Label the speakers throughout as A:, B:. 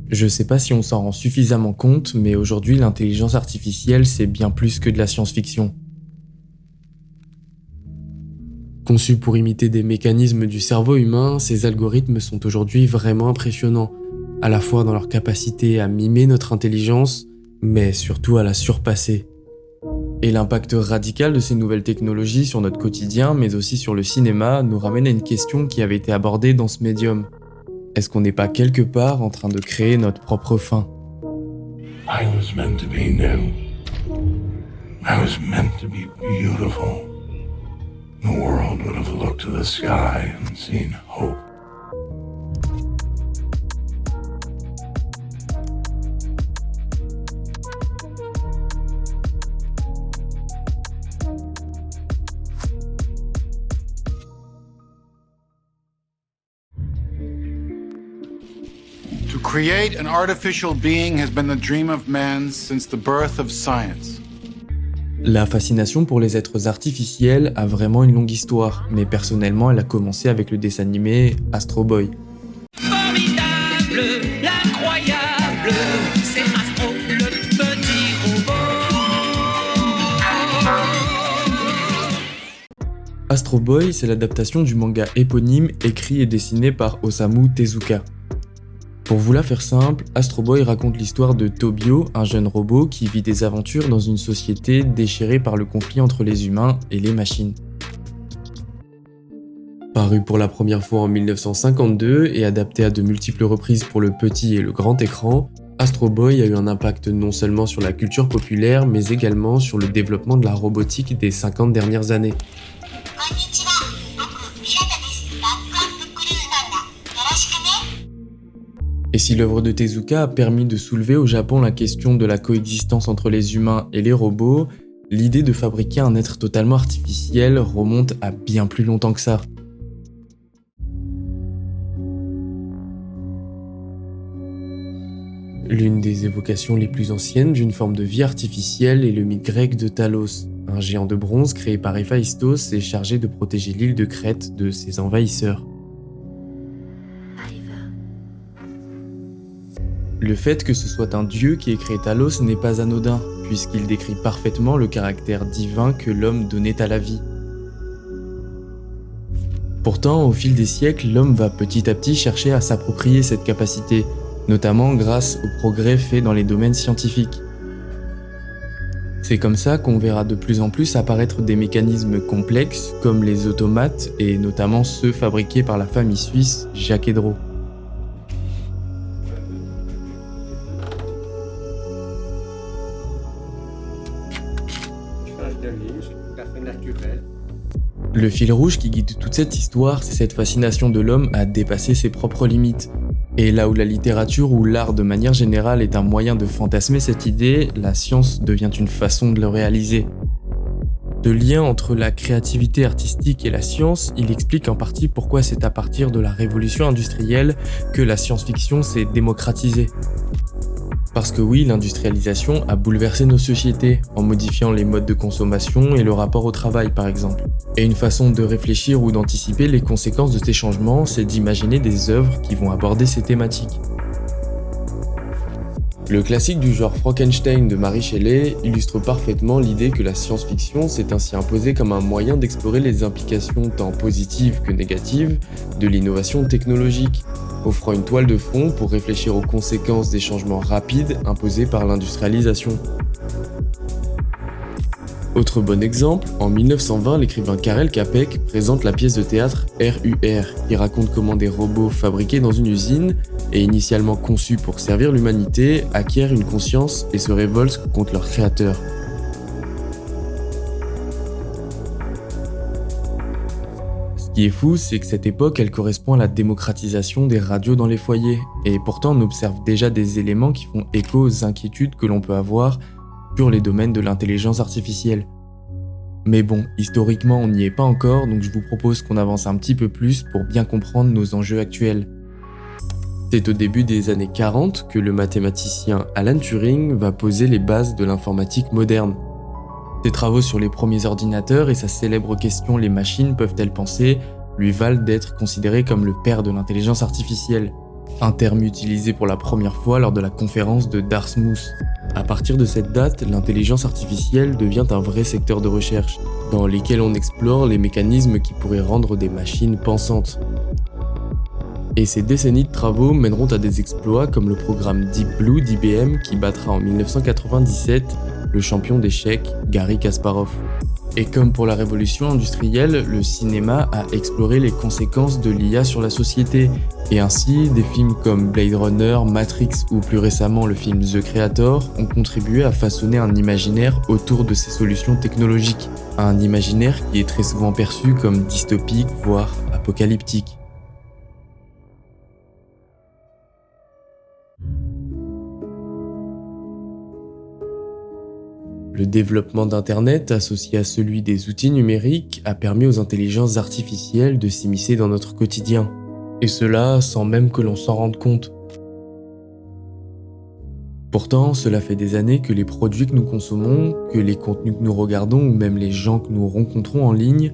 A: Je sais pas si on s'en rend suffisamment compte, mais aujourd'hui l'intelligence artificielle c'est bien plus que de la science-fiction. Conçus pour imiter des mécanismes du cerveau humain, ces algorithmes sont aujourd'hui vraiment impressionnants, à la fois dans leur capacité à mimer notre intelligence, mais surtout à la surpasser. Et l'impact radical de ces nouvelles technologies sur notre quotidien, mais aussi sur le cinéma, nous ramène à une question qui avait été abordée dans ce médium. Est-ce qu'on n'est pas quelque part en train de créer notre propre fin ?
B: I was meant to be new. I was meant to be beautiful. The world would have looked to the sky and seen hope.
C: To create an artificial being has been the dream of man since the birth of science.
A: La fascination pour les êtres artificiels a vraiment une longue histoire, mais personnellement elle a commencé avec le dessin animé Astro Boy.
D: Formidable, l'incroyable, c'est Astro, le petit robot.
A: Astro Boy, c'est l'adaptation du manga éponyme écrit et dessiné par Osamu Tezuka. Pour vous la faire simple, Astro Boy raconte l'histoire de Tobio, un jeune robot qui vit des aventures dans une société déchirée par le conflit entre les humains et les machines. Paru pour la première fois en 1952 et adapté à de multiples reprises pour le petit et le grand écran, Astro Boy a eu un impact non seulement sur la culture populaire, mais également sur le développement de la robotique des 50 dernières années. Et si l'œuvre de Tezuka a permis de soulever au Japon la question de la coexistence entre les humains et les robots, l'idée de fabriquer un être totalement artificiel remonte à bien plus longtemps que ça. L'une des évocations les plus anciennes d'une forme de vie artificielle est le mythe grec de Talos, un géant de bronze créé par Héphaïstos et chargé de protéger l'île de Crète de ses envahisseurs. Le fait que ce soit un dieu qui ait créé Talos n'est pas anodin, puisqu'il décrit parfaitement le caractère divin que l'homme donnait à la vie. Pourtant, au fil des siècles, l'homme va petit à petit chercher à s'approprier cette capacité, notamment grâce aux progrès faits dans les domaines scientifiques. C'est comme ça qu'on verra de plus en plus apparaître des mécanismes complexes comme les automates et notamment ceux fabriqués par la famille suisse Jacques Hédro. Le fil rouge qui guide toute cette histoire, c'est cette fascination de l'homme à dépasser ses propres limites. Et là où la littérature ou l'art de manière générale est un moyen de fantasmer cette idée, la science devient une façon de le réaliser. Ce lien entre la créativité artistique et la science, il explique en partie pourquoi c'est à partir de la révolution industrielle que la science-fiction s'est démocratisée. Parce que oui, l'industrialisation a bouleversé nos sociétés, en modifiant les modes de consommation et le rapport au travail par exemple. Et une façon de réfléchir ou d'anticiper les conséquences de ces changements, c'est d'imaginer des œuvres qui vont aborder ces thématiques. Le classique du genre Frankenstein de Mary Shelley illustre parfaitement l'idée que la science-fiction s'est ainsi imposée comme un moyen d'explorer les implications tant positives que négatives de l'innovation technologique, offrant une toile de fond pour réfléchir aux conséquences des changements rapides imposés par l'industrialisation. Autre bon exemple, en 1920, l'écrivain Karel Čapek présente la pièce de théâtre RUR, qui raconte comment des robots fabriqués dans une usine et initialement conçus pour servir l'humanité acquièrent une conscience et se révoltent contre leur créateur. Ce qui est fou, c'est que cette époque, elle correspond à la démocratisation des radios dans les foyers, et pourtant on observe déjà des éléments qui font écho aux inquiétudes que l'on peut avoir sur les domaines de l'intelligence artificielle. Mais bon, historiquement on n'y est pas encore, donc je vous propose qu'on avance un petit peu plus pour bien comprendre nos enjeux actuels. C'est au début des années 40 que le mathématicien Alan Turing va poser les bases de l'informatique moderne. Ses travaux sur les premiers ordinateurs et sa célèbre question « Les machines peuvent-elles penser ?» lui valent d'être considéré comme le père de l'intelligence artificielle. un terme utilisé pour la première fois lors de la conférence de Dartmouth. À partir de cette date, l'intelligence artificielle devient un vrai secteur de recherche, dans lequel on explore les mécanismes qui pourraient rendre des machines pensantes. Et ces décennies de travaux mèneront à des exploits comme le programme Deep Blue d'IBM qui battra en 1997 le champion d'échecs Garry Kasparov. Et comme pour la révolution industrielle, le cinéma a exploré les conséquences de l'IA sur la société. Et ainsi, des films comme Blade Runner, Matrix ou plus récemment le film The Creator ont contribué à façonner un imaginaire autour de ces solutions technologiques. Un imaginaire qui est très souvent perçu comme dystopique, voire apocalyptique. Le développement d'Internet, associé à celui des outils numériques, a permis aux intelligences artificielles de s'immiscer dans notre quotidien. Et cela sans même que l'on s'en rende compte. Pourtant, cela fait des années que les produits que nous consommons, que les contenus que nous regardons ou même les gens que nous rencontrons en ligne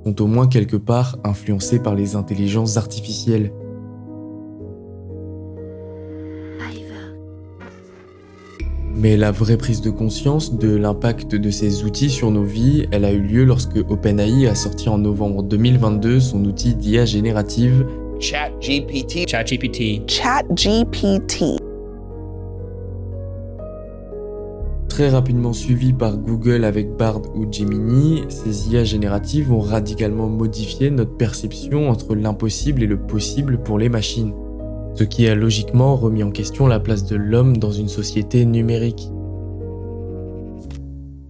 A: sont au moins quelque part influencés par les intelligences artificielles. Mais la vraie prise de conscience de l'impact de ces outils sur nos vies, elle a eu lieu lorsque OpenAI a sorti en novembre 2022 son outil d'IA générative
E: ChatGPT.
A: Très rapidement suivi par Google avec Bard ou Gemini, ces IA génératives ont radicalement modifié notre perception entre l'impossible et le possible pour les machines. Ce qui a logiquement remis en question la place de l'homme dans une société numérique.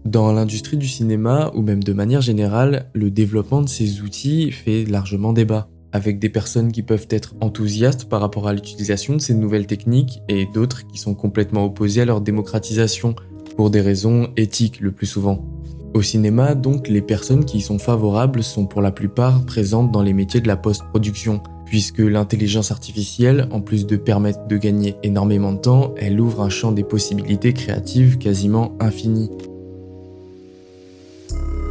A: Dans l'industrie du cinéma, ou même de manière générale, le développement de ces outils fait largement débat, avec des personnes qui peuvent être enthousiastes par rapport à l'utilisation de ces nouvelles techniques et d'autres qui sont complètement opposées à leur démocratisation, pour des raisons éthiques le plus souvent. Au cinéma, donc, les personnes qui y sont favorables sont pour la plupart présentes dans les métiers de la post-production, puisque l'intelligence artificielle, en plus de permettre de gagner énormément de temps, elle ouvre un champ des possibilités créatives quasiment infini.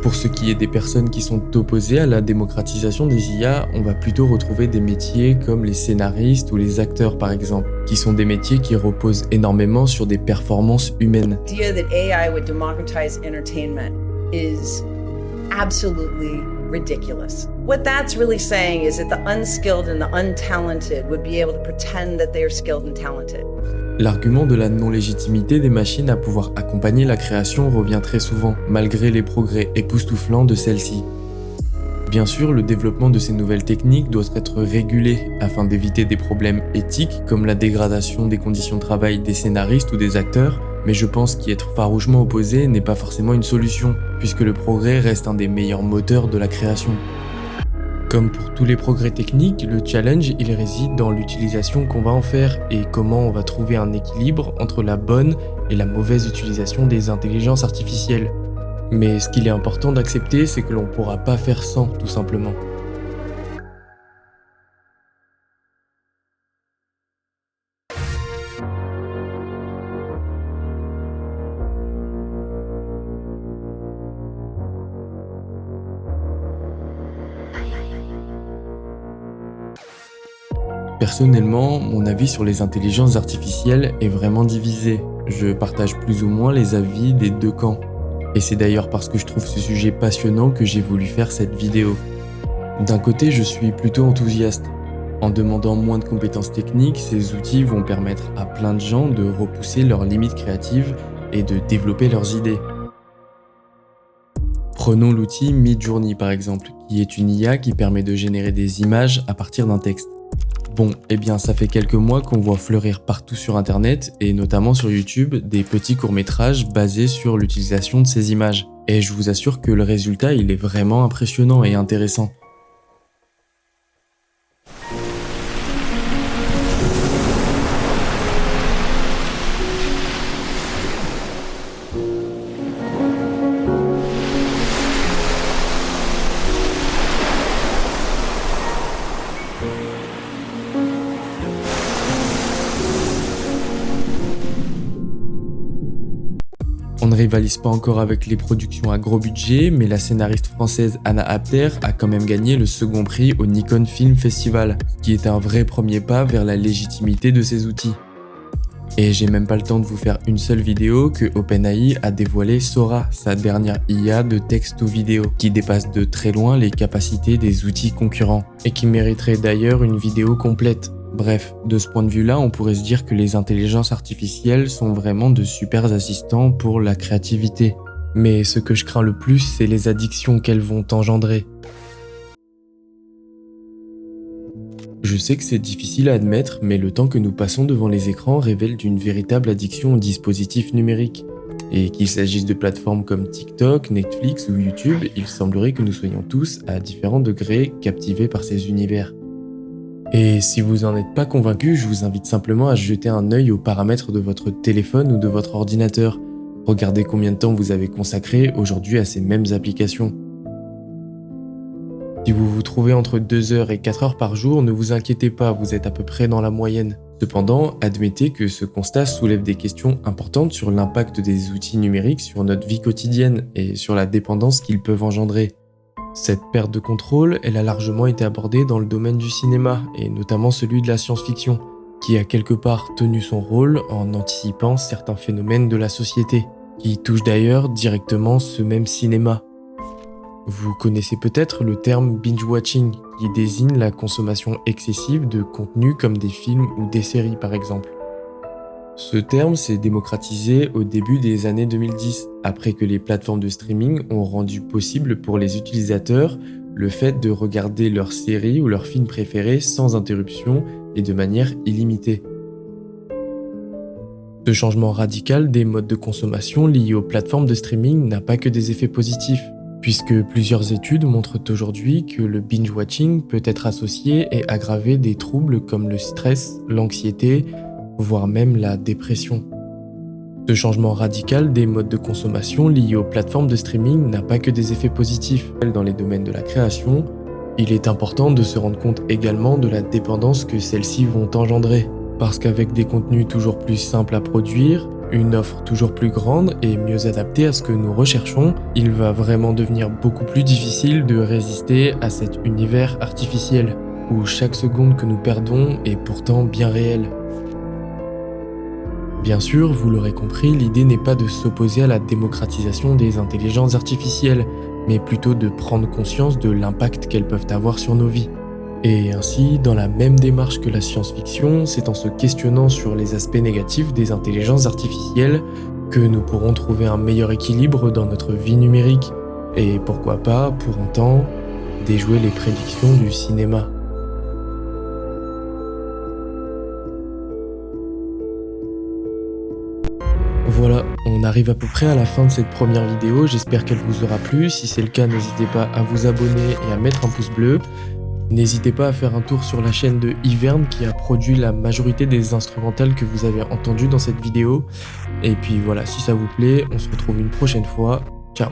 A: Pour ce qui est des personnes qui sont opposées à la démocratisation des IA, on va plutôt retrouver des métiers comme les scénaristes ou les acteurs par exemple, qui sont des métiers qui reposent énormément sur des performances humaines.
F: The idea that AI would democratize entertainment is absolutely ridiculous. What that's really saying is that the unskilled and the untalented would be able to pretend that they are skilled and talented.
A: L'argument de la non-légitimité des machines à pouvoir accompagner la création revient très souvent, malgré les progrès époustouflants de celle-ci. Bien sûr, le développement de ces nouvelles techniques doit être régulé afin d'éviter des problèmes éthiques comme la dégradation des conditions de travail des scénaristes ou des acteurs, mais je pense qu'y être farouchement opposé n'est pas forcément une solution, puisque le progrès reste un des meilleurs moteurs de la création. Comme pour tous les progrès techniques, le challenge il réside dans l'utilisation qu'on va en faire et comment on va trouver un équilibre entre la bonne et la mauvaise utilisation des intelligences artificielles. Mais ce qu'il est important d'accepter, c'est que l'on ne pourra pas faire sans, tout simplement. Personnellement, mon avis sur les intelligences artificielles est vraiment divisé. Je partage plus ou moins les avis des deux camps. Et c'est d'ailleurs parce que je trouve ce sujet passionnant que j'ai voulu faire cette vidéo. D'un côté, je suis plutôt enthousiaste. En demandant moins de compétences techniques, ces outils vont permettre à plein de gens de repousser leurs limites créatives et de développer leurs idées. Prenons l'outil Midjourney par exemple, qui est une IA qui permet de générer des images à partir d'un texte. Bon, eh bien ça fait quelques mois qu'on voit fleurir partout sur internet, et notamment sur YouTube, des petits courts-métrages basés sur l'utilisation de ces images. Et je vous assure que le résultat, il est vraiment impressionnant et intéressant. On ne rivalise pas encore avec les productions à gros budget, mais la scénariste française Anna Apter a quand même gagné le second prix au Nikon Film Festival, ce qui est un vrai premier pas vers la légitimité de ces outils. Et j'ai même pas le temps de vous faire une seule vidéo que OpenAI a dévoilé Sora, sa dernière IA de texte ou vidéo, qui dépasse de très loin les capacités des outils concurrents, et qui mériterait d'ailleurs une vidéo complète. Bref, de ce point de vue-là, on pourrait se dire que les intelligences artificielles sont vraiment de super assistants pour la créativité. Mais ce que je crains le plus, c'est les addictions qu'elles vont engendrer. Je sais que c'est difficile à admettre, mais le temps que nous passons devant les écrans révèle d'une véritable addiction aux dispositifs numériques. Et qu'il s'agisse de plateformes comme TikTok, Netflix ou YouTube, il semblerait que nous soyons tous, à différents degrés, captivés par ces univers. Et si vous n'en êtes pas convaincu, je vous invite simplement à jeter un œil aux paramètres de votre téléphone ou de votre ordinateur. Regardez combien de temps vous avez consacré aujourd'hui à ces mêmes applications. Si vous vous trouvez entre 2 heures et 4 heures par jour, ne vous inquiétez pas, vous êtes à peu près dans la moyenne. Cependant, admettez que ce constat soulève des questions importantes sur l'impact des outils numériques sur notre vie quotidienne et sur la dépendance qu'ils peuvent engendrer. Cette perte de contrôle, elle a largement été abordée dans le domaine du cinéma, et notamment celui de la science-fiction, qui a quelque part tenu son rôle en anticipant certains phénomènes de la société, qui touchent d'ailleurs directement ce même cinéma. Vous connaissez peut-être le terme binge-watching, qui désigne la consommation excessive de contenus comme des films ou des séries par exemple. Ce terme s'est démocratisé au début des années 2010, après que les plateformes de streaming ont rendu possible pour les utilisateurs le fait de regarder leurs séries ou leurs films préférés sans interruption et de manière illimitée. Ce changement radical des modes de consommation liés aux plateformes de streaming n'a pas que des effets positifs, puisque plusieurs études montrent aujourd'hui que le binge-watching peut être associé et aggraver des troubles comme le stress, l'anxiété, voire même la dépression. Ce changement radical des modes de consommation liés aux plateformes de streaming n'a pas que des effets positifs. Dans les domaines de la création, il est important de se rendre compte également de la dépendance que celles-ci vont engendrer. Parce qu'avec des contenus toujours plus simples à produire, une offre toujours plus grande et mieux adaptée à ce que nous recherchons, il va vraiment devenir beaucoup plus difficile de résister à cet univers artificiel, où chaque seconde que nous perdons est pourtant bien réelle. Bien sûr, vous l'aurez compris, l'idée n'est pas de s'opposer à la démocratisation des intelligences artificielles, mais plutôt de prendre conscience de l'impact qu'elles peuvent avoir sur nos vies. Et ainsi, dans la même démarche que la science-fiction, c'est en se questionnant sur les aspects négatifs des intelligences artificielles que nous pourrons trouver un meilleur équilibre dans notre vie numérique, et pourquoi pas, pour un temps, déjouer les prédictions du cinéma. Voilà, on arrive à peu près à la fin de cette première vidéo, j'espère qu'elle vous aura plu. Si c'est le cas, n'hésitez pas à vous abonner et à mettre un pouce bleu. N'hésitez pas à faire un tour sur la chaîne de Ivern qui a produit la majorité des instrumentales que vous avez entendues dans cette vidéo. Et puis voilà, si ça vous plaît, on se retrouve une prochaine fois. Ciao.